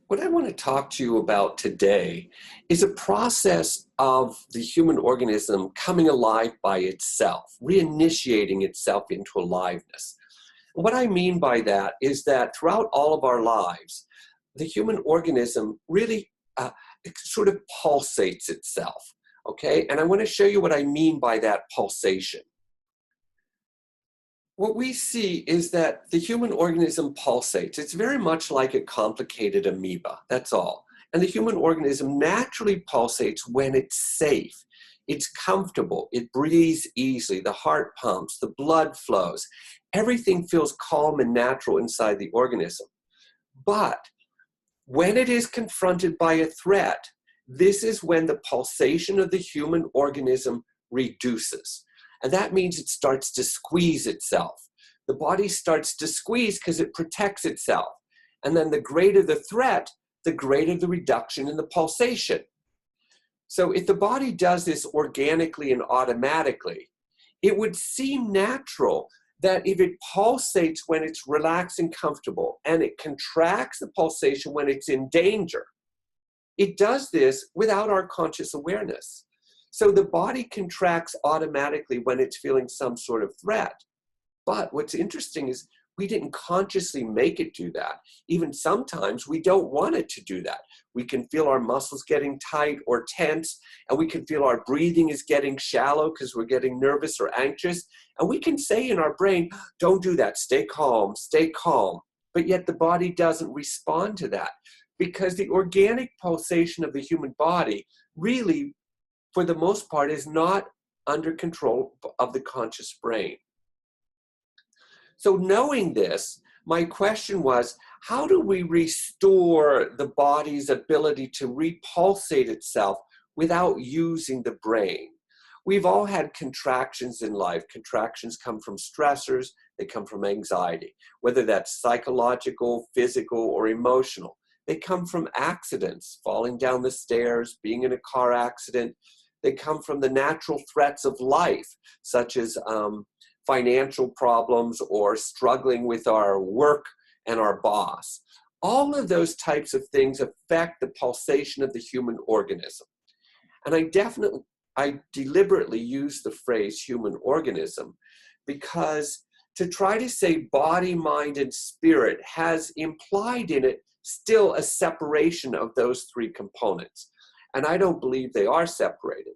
What I want to talk to you about today is a process of the human organism coming alive by itself, reinitiating itself into aliveness. What I mean by that is that throughout all of our lives, the human organism really sort of pulsates itself, okay? And I want to show you what I mean by that pulsation. What we see is that the human organism pulsates. It's very much like a complicated amoeba, that's all. And the human organism naturally pulsates when it's safe. It's comfortable, it breathes easily, the heart pumps, the blood flows. Everything feels calm and natural inside the organism. But when it is confronted by a threat, this is when the pulsation of the human organism reduces. And that means it starts to squeeze itself. The body starts to squeeze because it protects itself. And then the greater the threat, the greater the reduction in the pulsation. So if the body does this organically and automatically, it would seem natural that if it pulsates when it's relaxed and comfortable, and it contracts the pulsation when it's in danger, it does this without our conscious awareness. So the body contracts automatically when it's feeling some sort of threat. But what's interesting is we didn't consciously make it do that. Even sometimes we don't want it to do that. We can feel our muscles getting tight or tense, and we can feel our breathing is getting shallow because we're getting nervous or anxious. And we can say in our brain, don't do that, stay calm, stay calm. But yet the body doesn't respond to that because the organic pulsation of the human body really, for the most part, is not under control of the conscious brain. So knowing this, my question was, how do we restore the body's ability to repulsate itself without using the brain? We've all had contractions in life. Contractions come from stressors, they come from anxiety, whether that's psychological, physical, or emotional. They come from accidents, falling down the stairs, being in a car accident. They come from the natural threats of life, such as financial problems or struggling with our work and our boss. All of those types of things affect the pulsation of the human organism. And I deliberately use the phrase human organism because to try to say body, mind, and spirit has implied in it still a separation of those three components. And I don't believe they are separated.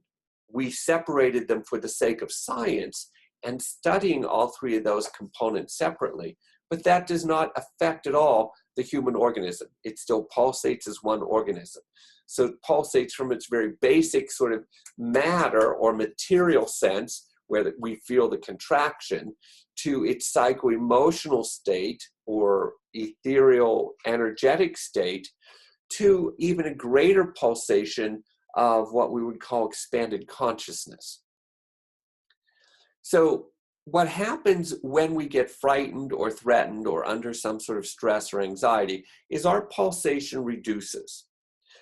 We separated them for the sake of science and studying all three of those components separately. But that does not affect at all the human organism. It still pulsates as one organism. So it pulsates from its very basic sort of matter or material sense, where we feel the contraction, to its psycho-emotional state or ethereal energetic state, to even a greater pulsation of what we would call expanded consciousness. So what happens when we get frightened or threatened or under some sort of stress or anxiety is our pulsation reduces.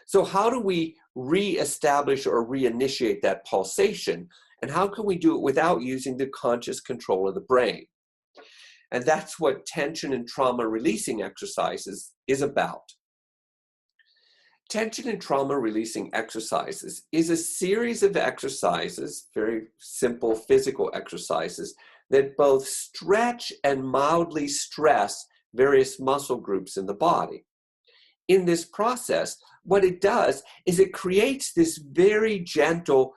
So how do we reestablish or reinitiate that pulsation? And how can we do it without using the conscious control of the brain? And that's what tension and trauma releasing exercises is about. Tension and trauma releasing exercises is a series of exercises, very simple physical exercises, that both stretch and mildly stress various muscle groups in the body. In this process, what it does is it creates this very gentle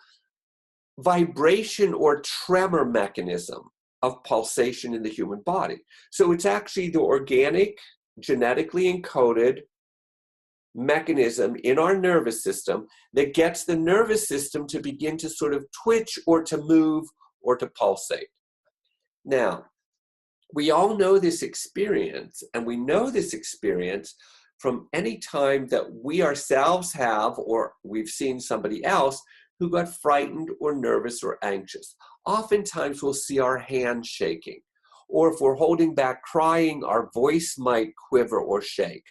vibration or tremor mechanism of pulsation in the human body. So it's actually the organic, genetically encoded mechanism in our nervous system that gets the nervous system to begin to sort of twitch or to move or to pulsate. Now, we all know this experience, and we know this experience from any time that we ourselves have or we've seen somebody else who got frightened or nervous or anxious. Oftentimes we'll see our hands shaking, or if we're holding back crying, our voice might quiver or shake.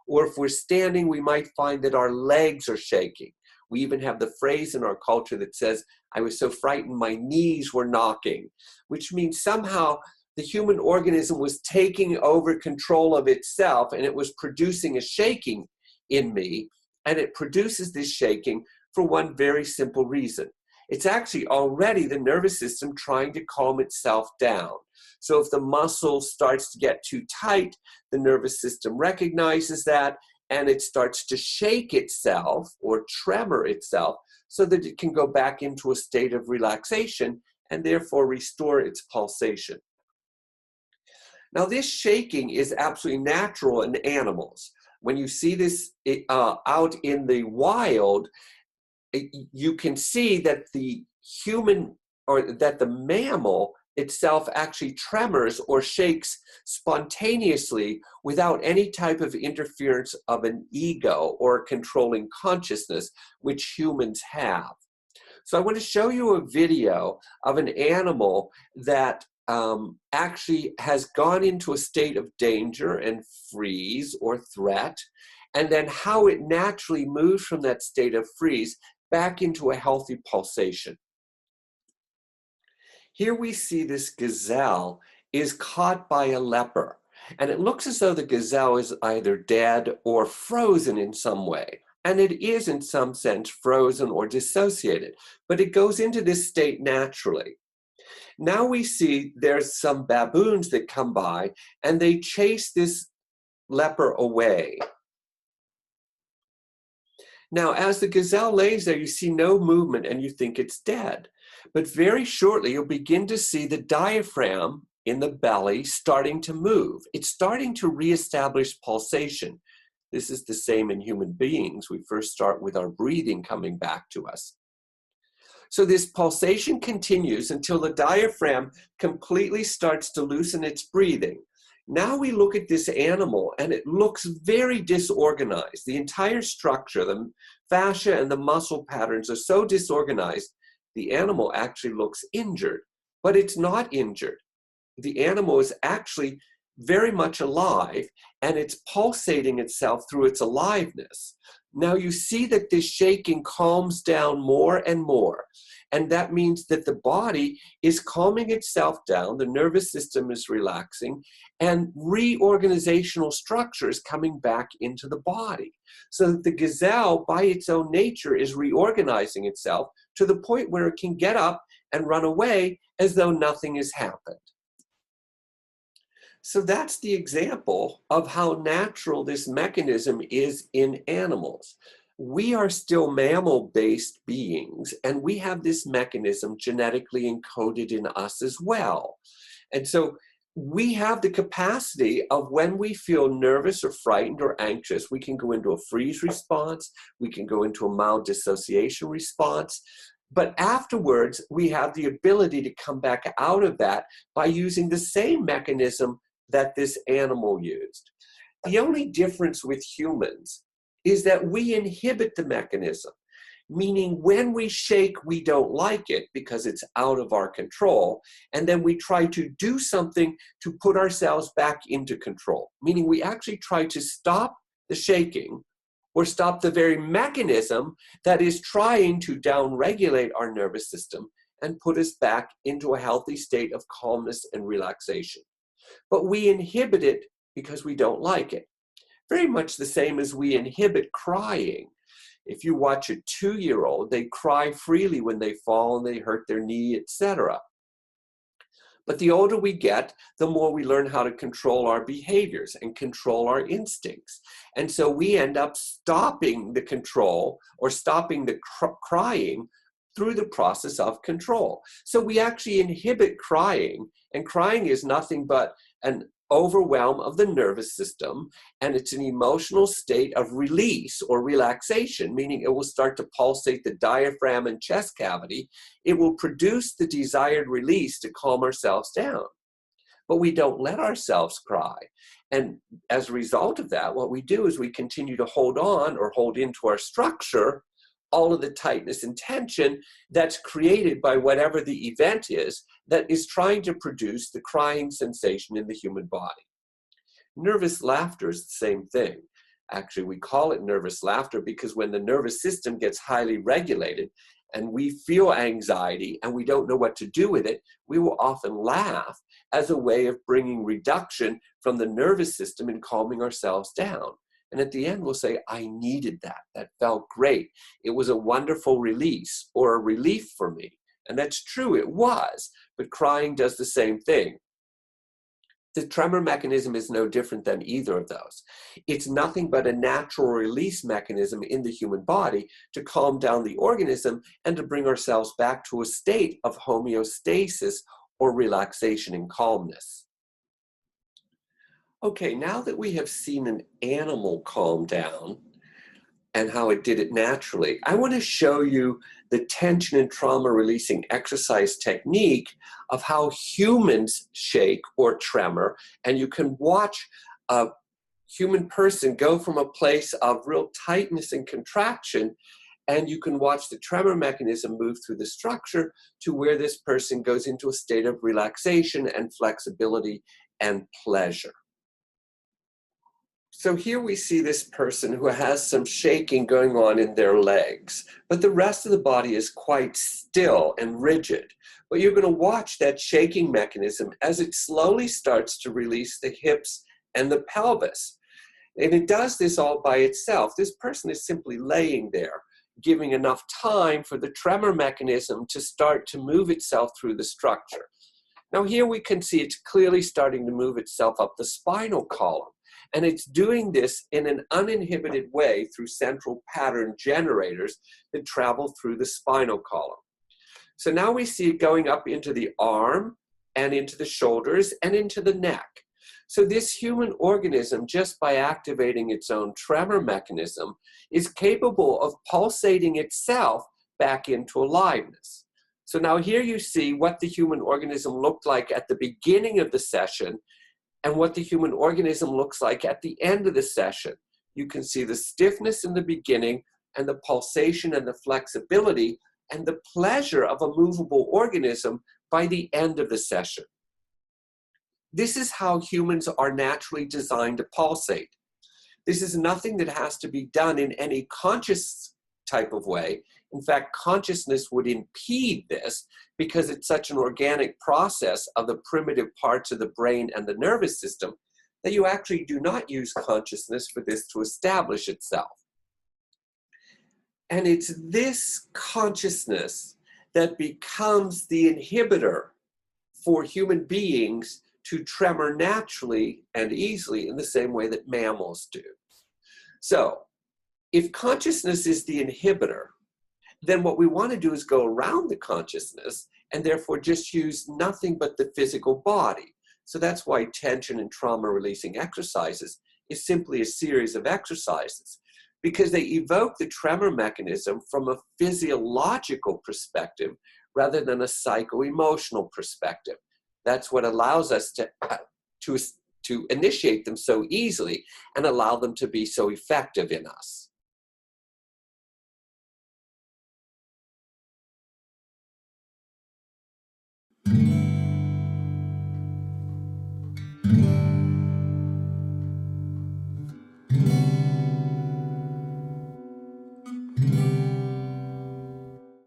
Or if we're standing, we might find that our legs are shaking. We even have the phrase in our culture that says, I was so frightened my knees were knocking, which means somehow the human organism was taking over control of itself and it was producing a shaking in me, and it produces this shaking for one very simple reason. It's actually already the nervous system trying to calm itself down. So if the muscle starts to get too tight, the nervous system recognizes that, and it starts to shake itself or tremor itself so that it can go back into a state of relaxation and therefore restore its pulsation. Now, this shaking is absolutely natural in animals. When you see this out in the wild, you can see that the human or that the mammal itself actually tremors or shakes spontaneously without any type of interference of an ego or controlling consciousness, which humans have. So I want to show you a video of an animal that actually has gone into a state of danger and freeze or threat, and then how it naturally moves from that state of freeze back into a healthy pulsation. Here we see this gazelle is caught by a leper, and it looks as though the gazelle is either dead or frozen in some way. And it is in some sense frozen or dissociated, but it goes into this state naturally. Now we see there's some baboons that come by and they chase this leper away. Now, as the gazelle lays there, you see no movement and you think it's dead. But very shortly, you'll begin to see the diaphragm in the belly starting to move. It's starting to reestablish pulsation. This is the same in human beings. We first start with our breathing coming back to us. So this pulsation continues until the diaphragm completely starts to loosen its breathing. Now we look at this animal and it looks very disorganized. The entire structure, the fascia and the muscle patterns are so disorganized, the animal actually looks injured, but it's not injured. The animal is actually very much alive and it's pulsating itself through its aliveness. Now you see that this shaking calms down more and more. And that means that the body is calming itself down, the nervous system is relaxing, and reorganizational structures coming back into the body. So that the gazelle, by its own nature, is reorganizing itself to the point where it can get up and run away as though nothing has happened. So that's the example of how natural this mechanism is in animals. We are still mammal-based beings, and we have this mechanism genetically encoded in us as well. And so we have the capacity of when we feel nervous or frightened or anxious, we can go into a freeze response, we can go into a mild dissociation response, but afterwards we have the ability to come back out of that by using the same mechanism that this animal used. The only difference with humans is that we inhibit the mechanism, meaning when we shake, we don't like it because it's out of our control, and then we try to do something to put ourselves back into control, meaning we actually try to stop the shaking or stop the very mechanism that is trying to downregulate our nervous system and put us back into a healthy state of calmness and relaxation. But we inhibit it because we don't like it. Very much the same as we inhibit crying. If you watch a 2-year-old, they cry freely when they fall and they hurt their knee, etc. But the older we get, the more we learn how to control our behaviors and control our instincts. And so we end up stopping the control or stopping the crying through the process of control. So we actually inhibit crying, and crying is nothing but an overwhelm of the nervous system, and it's an emotional state of release or relaxation, meaning it will start to pulsate the diaphragm and chest cavity. It will produce the desired release to calm ourselves down. But we don't let ourselves cry. And as a result of that, what we do is we continue to hold on or hold into our structure all of the tightness and tension that's created by whatever the event is that is trying to produce the crying sensation in the human body. Nervous laughter is the same thing. Actually, we call it nervous laughter because when the nervous system gets highly regulated and we feel anxiety and we don't know what to do with it, we will often laugh as a way of bringing reduction from the nervous system and calming ourselves down. And at the end, we'll say, I needed that. That felt great. It was a wonderful release or a relief for me. And that's true, it was, but crying does the same thing. The tremor mechanism is no different than either of those. It's nothing but a natural release mechanism in the human body to calm down the organism and to bring ourselves back to a state of homeostasis or relaxation and calmness. Okay, now that we have seen an animal calm down and how it did it naturally, I want to show you the tension and trauma releasing exercise technique of how humans shake or tremor. And you can watch a human person go from a place of real tightness and contraction, and you can watch the tremor mechanism move through the structure to where this person goes into a state of relaxation and flexibility and pleasure. So here we see this person who has some shaking going on in their legs, but the rest of the body is quite still and rigid. But you're going to watch that shaking mechanism as it slowly starts to release the hips and the pelvis. And it does this all by itself. This person is simply laying there, giving enough time for the tremor mechanism to start to move itself through the structure. Now here we can see it's clearly starting to move itself up the spinal column. And it's doing this in an uninhibited way through central pattern generators that travel through the spinal column. So now we see it going up into the arm and into the shoulders and into the neck. So this human organism, just by activating its own tremor mechanism, is capable of pulsating itself back into aliveness. So now here you see what the human organism looked like at the beginning of the session and what the human organism looks like at the end of the session. You can see the stiffness in the beginning and the pulsation and the flexibility and the pleasure of a movable organism by the end of the session. This is how humans are naturally designed to pulsate. This is nothing that has to be done in any conscious type of way. In fact, consciousness would impede this because it's such an organic process of the primitive parts of the brain and the nervous system that you actually do not use consciousness for this to establish itself. And it's this consciousness that becomes the inhibitor for human beings to tremor naturally and easily in the same way that mammals do. So, if consciousness is the inhibitor, then what we want to do is go around the consciousness and therefore just use nothing but the physical body. So that's why tension and trauma releasing exercises is simply a series of exercises, because they evoke the tremor mechanism from a physiological perspective rather than a psycho-emotional perspective. That's what allows us to initiate them so easily and allow them to be so effective in us.